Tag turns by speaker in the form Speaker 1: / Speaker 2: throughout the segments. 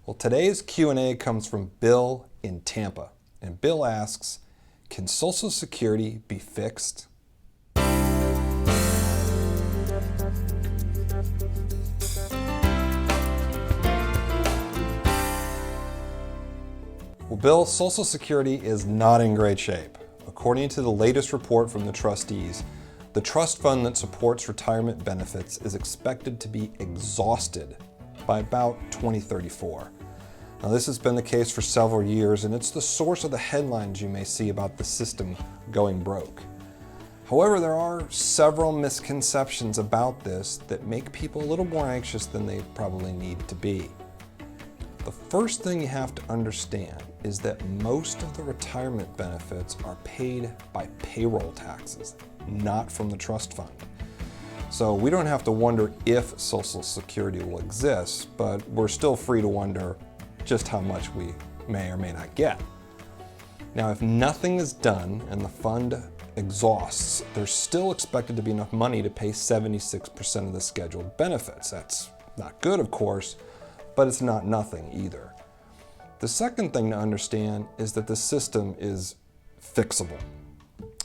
Speaker 1: Well, today's Q&A comes from Bill in Tampa, and Bill asks, can Social Security be fixed? Well, Bill, Social Security is not in great shape. According to the latest report from the trustees, the trust fund that supports retirement benefits is expected to be exhausted by about 2034. Now, this has been the case for several years, and it's the source of the headlines you may see about the system going broke. However, there are several misconceptions about this that make people a little more anxious than they probably need to be. The first thing you have to understand is that most of the retirement benefits are paid by payroll taxes, not from the trust fund. So we don't have to wonder if Social Security will exist, but we're still free to wonder just how much we may or may not get. Now, if nothing is done and the fund exhausts, there's still expected to be enough money to pay 76% of the scheduled benefits. That's not good, of course, but it's not nothing either. The second thing to understand is that the system is fixable.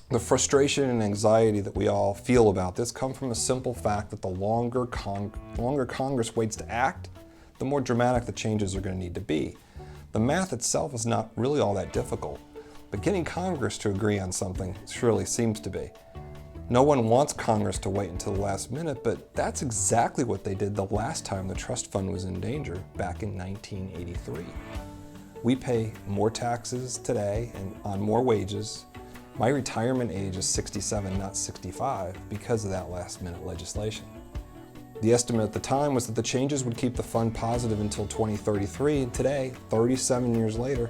Speaker 1: The frustration and anxiety that we all feel about this come from a simple fact that the longer Congress waits to act, the more dramatic the changes are going to need to be. The math itself is not really all that difficult, but getting Congress to agree on something surely seems to be. No one wants Congress to wait until the last minute, but that's exactly what they did the last time the trust fund was in danger, back in 1983. We pay more taxes today and on more wages. My retirement age is 67, not 65, because of that last-minute legislation. The estimate at the time was that the changes would keep the fund positive until 2033, and today, 37 years later,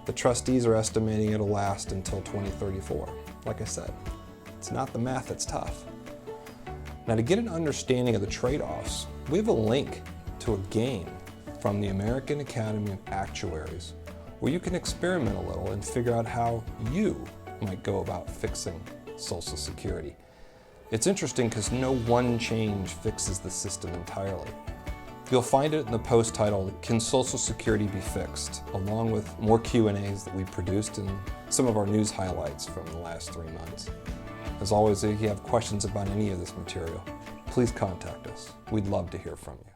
Speaker 1: the trustees are estimating it'll last until 2034. Like I said, it's not the math that's tough. Now, to get an understanding of the trade-offs, we have a link to a game from the American Academy of Actuaries where you can experiment a little and figure out how you might go about fixing Social Security. It's interesting because no one change fixes the system entirely. You'll find it in the post titled, Can Social Security Be Fixed?, along with more Q&As that we produced and some of our news highlights from the last 3 months. As always, if you have questions about any of this material, please contact us. We'd love to hear from you.